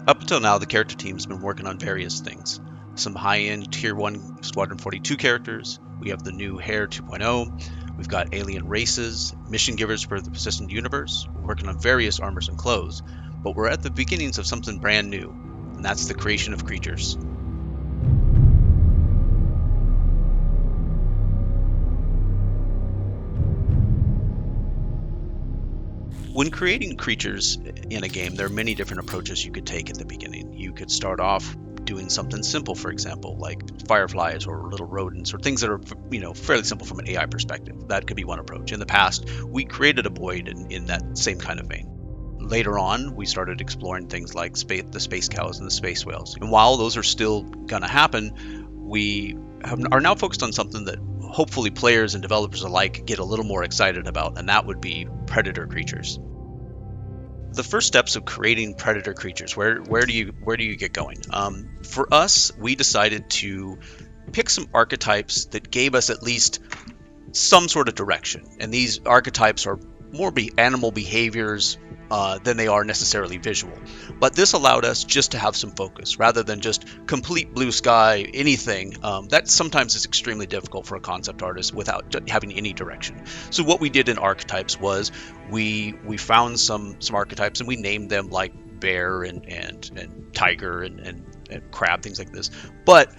Up until now, the character team's been working on various things. Some high-end Tier 1 Squadron 42 characters. We have the new Hair 2.0. We've got alien races, mission givers for the persistent universe. We're working on various armors and clothes. But we're at the beginnings of something brand new, and that's the creation of creatures. When creating creatures in a game, there are many different approaches you could take at the beginning. You could start off doing something simple, for example, like fireflies or little rodents or things that are, fairly simple from an AI perspective. That could be one approach. In the past, we created a Boyd in that same kind of vein. Later on, we started exploring things like the space cows and the space whales. And while those are still going to happen, we are now focused on something that hopefully players and developers alike get a little more excited about, and that would be predator creatures. The first steps of creating predator creatures, where do you get going? For us, we decided to pick some archetypes that gave us at least some sort of direction, and these archetypes are more animal behaviors than they are necessarily visual. But this allowed us just to have some focus rather than just complete blue sky, anything. That sometimes is extremely difficult for a concept artist without having any direction. So what we did in archetypes was we found some archetypes and we named them like bear and tiger and crab, things like this. But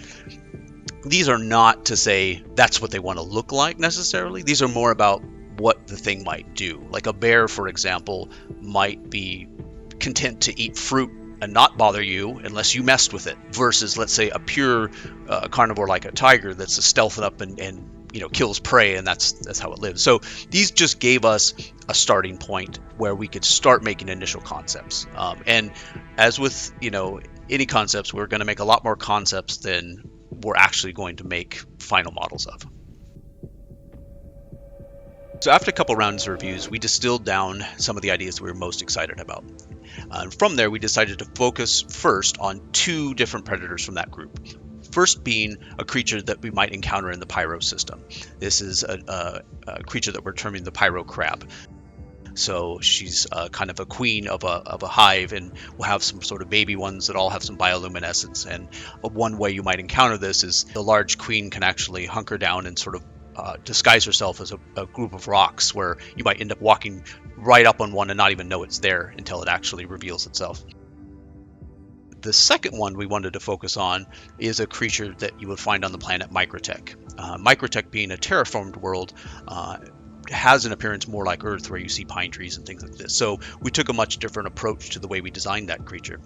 these are not to say that's what they want to look like necessarily. These are more about what the thing might do. Like a bear, for example, might be content to eat fruit and not bother you unless you messed with it, versus, let's say, a pure carnivore like a tiger that's stealthing up and kills prey, and that's how it lives. So these just gave us a starting point where we could start making initial concepts. And as with any concepts, we're going to make a lot more concepts than we're actually going to make final models of. So after a couple rounds of reviews, we distilled down some of the ideas we were most excited about. From there, we decided to focus first on two different predators from that group. First being a creature that we might encounter in the pyro system. This is a creature that we're terming the pyro crab. So she's kind of a queen of a hive, and we'll have some sort of baby ones that all have some bioluminescence. And one way you might encounter this is the large queen can actually hunker down and sort of disguise herself as a group of rocks, where you might end up walking right up on one and not even know it's there until it actually reveals itself. The second one we wanted to focus on is a creature that you would find on the planet Microtech. Microtech, being a terraformed world, has an appearance more like Earth, where you see pine trees and things like this. So we took a much different approach to the way we designed that creature.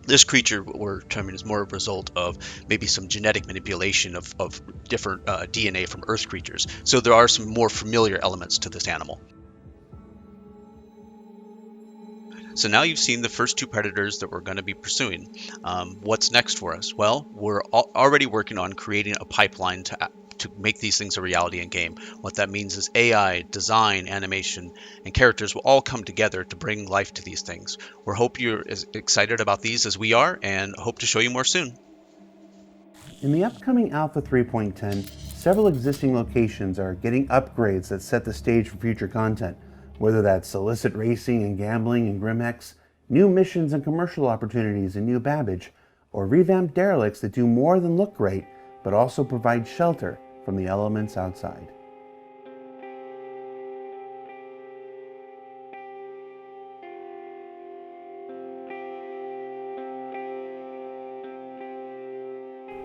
This creature we're terming as more of a result of maybe some genetic manipulation of different DNA from Earth creatures. So there are some more familiar elements to this animal. So now you've seen the first two predators that we're going to be pursuing. What's next for us? Well, we're already working on creating a pipeline to make these things a reality in game. What that means is AI, design, animation, and characters will all come together to bring life to these things. We hope you're as excited about these as we are, and hope to show you more soon. In the upcoming Alpha 3.10, several existing locations are getting upgrades that set the stage for future content, whether that's illicit racing and gambling in Grimhex, new missions and commercial opportunities in New Babbage, or revamped derelicts that do more than look great, but also provide shelter from the elements outside.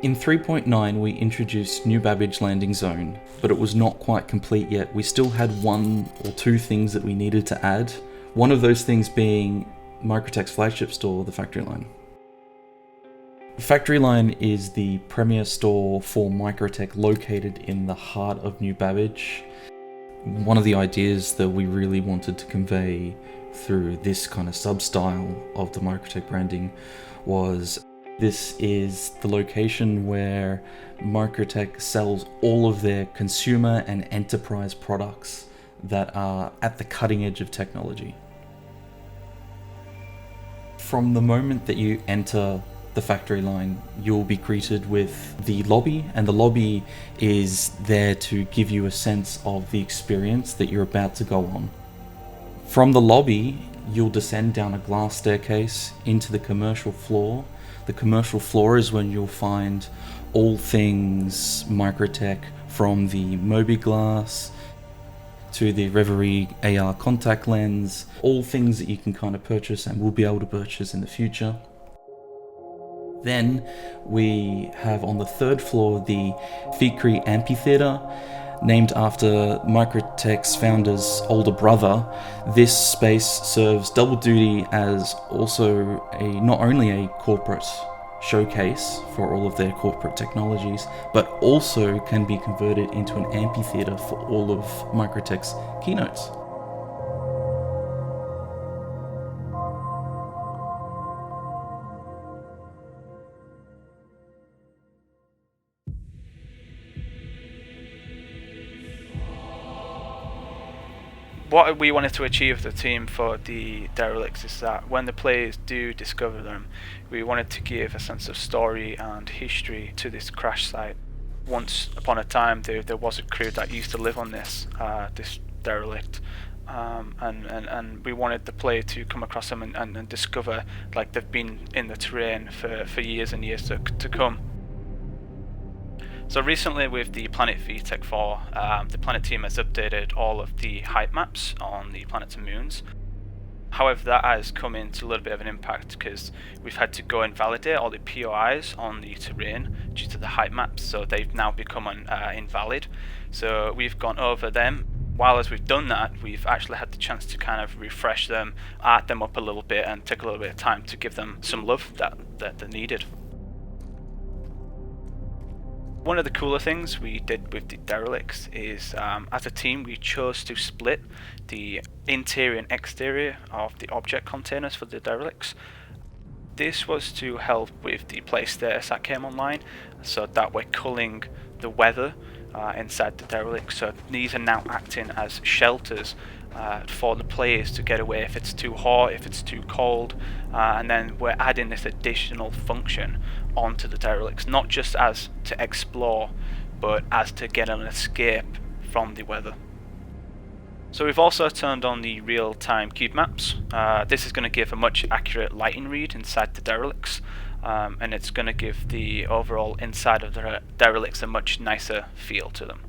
In 3.9 we introduced New Babbage Landing Zone, but it was not quite complete yet. We still had one or two things that we needed to add. One of those things being Microtech's flagship store, the Factory Line. Factory Line is the premier store for Microtech located in the heart of New Babbage. One of the ideas that we really wanted to convey through this kind of sub-style of the Microtech branding was this is the location where Microtech sells all of their consumer and enterprise products that are at the cutting edge of technology. From the moment that you enter the Factory Line, you'll be greeted with the lobby, and the lobby is there to give you a sense of the experience that you're about to go on. From the lobby, you'll descend down a glass staircase into the commercial floor. The commercial floor is when you'll find all things Microtech, from the Mobi Glass to the Reverie AR contact lens, all things that you can kind of purchase and will be able to purchase in the future. Then we have on the third floor the Fikri Amphitheater, named after Microtech's founder's older brother. This space serves double duty as also not only a corporate showcase for all of their corporate technologies, but also can be converted into an amphitheater for all of Microtech's keynotes. What we wanted to achieve with the team for the derelicts is that when the players do discover them, we wanted to give a sense of story and history to this crash site. Once upon a time there was a crew that used to live on this derelict, and we wanted the player to come across them and discover like they've been in the terrain for years and years to come. So recently with the Planet VTech 4, the Planet team has updated all of the height maps on the planets and moons. However, that has come into a little bit of an impact because we've had to go and validate all the POIs on the terrain due to the height maps, so they've now become invalid. So we've gone over them. While as we've done that, we've actually had the chance to kind of refresh them, art them up a little bit, and take a little bit of time to give them some love that they needed. One of the cooler things we did with the derelicts is, as a team, we chose to split the interior and exterior of the object containers for the derelicts. This was to help with the play status that came online, so that we're culling the weather inside the derelict. So these are now acting as shelters for the players to get away if it's too hot, if it's too cold, and then we're adding this additional function onto the derelicts, not just as to explore, but as to get an escape from the weather. So we've also turned on the real-time cube maps. This is going to give a much accurate lighting read inside the derelicts, and it's going to give the overall inside of the derelicts a much nicer feel to them.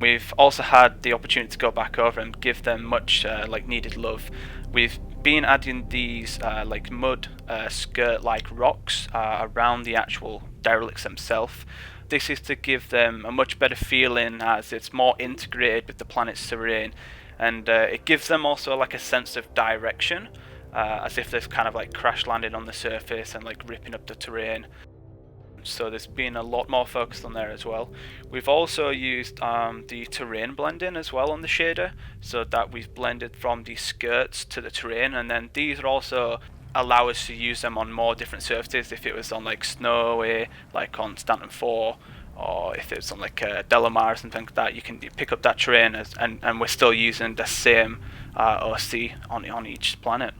We've also had the opportunity to go back over and give them much needed love. We've been adding these like mud skirt-like rocks around the actual derelicts themselves. This is to give them a much better feeling as it's more integrated with the planet's terrain, and it gives them also like a sense of direction, as if they've kind of like crash landed on the surface and like ripping up the terrain. So there's been a lot more focus on there as well. We've also used the terrain blending as well on the shader, so that we've blended from the skirts to the terrain, and then these are also allow us to use them on more different surfaces. If it was on like snowy, like on Stanton 4, or if it's on like Delamar or something like that, you can pick up that terrain and we're still using the same OC on each planet.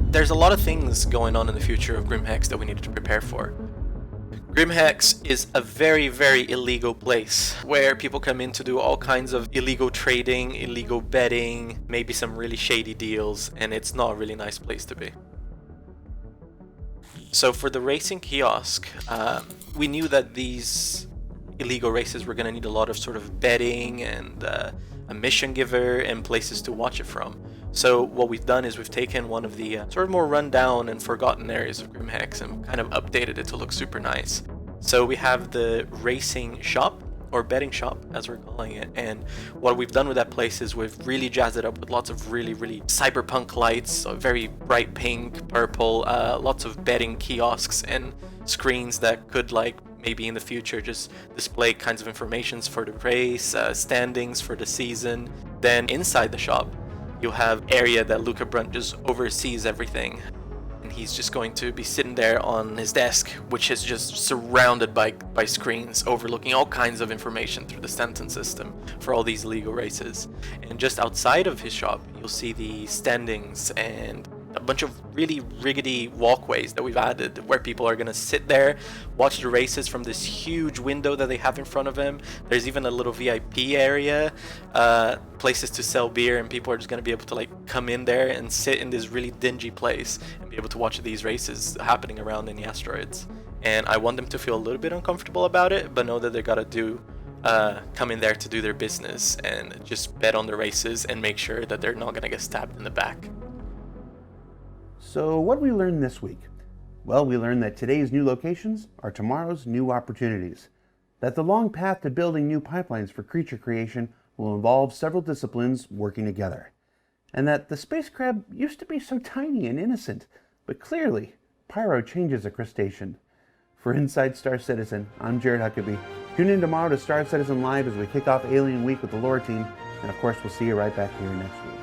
There's a lot of things going on in the future of Grimhex that we needed to prepare for. Grimhex is a very, very illegal place where people come in to do all kinds of illegal trading, illegal betting, maybe some really shady deals, and it's not a really nice place to be. So for the racing kiosk, we knew that these illegal races were going to need a lot of sort of betting and a mission giver and places to watch it from. So what we've done is we've taken one of the sort of more rundown and forgotten areas of Grimhex and kind of updated it to look super nice. So we have the racing shop, or betting shop as we're calling it, and what we've done with that place is we've really jazzed it up with lots of really, really cyberpunk lights, so very bright pink, purple, lots of betting kiosks and screens that could like maybe in the future just display kinds of informations for the race, standings for the season. Then inside the shop you'll have area that Luca Brunt just oversees everything, and he's just going to be sitting there on his desk, which is just surrounded by screens overlooking all kinds of information through the Stanton system for all these legal races. And just outside of his shop you'll see the standings and a bunch of really rickety walkways that we've added where people are going to sit there, watch the races from this huge window that they have in front of them. There's even a little VIP area, places to sell beer, and people are just going to be able to like come in there and sit in this really dingy place and be able to watch these races happening around in the asteroids. And I want them to feel a little bit uncomfortable about it, but know that they gotta come in there to do their business and just bet on the races and make sure that they're not gonna get stabbed in the back. So what did we learn this week? Well, we learned that today's new locations are tomorrow's new opportunities, that the long path to building new pipelines for creature creation will involve several disciplines working together, and that the space crab used to be so tiny and innocent, but clearly, Pyro changes a crustacean. For Inside Star Citizen, I'm Jared Huckabee. Tune in tomorrow to Star Citizen Live as we kick off Alien Week with the lore team, and of course we'll see you right back here next week.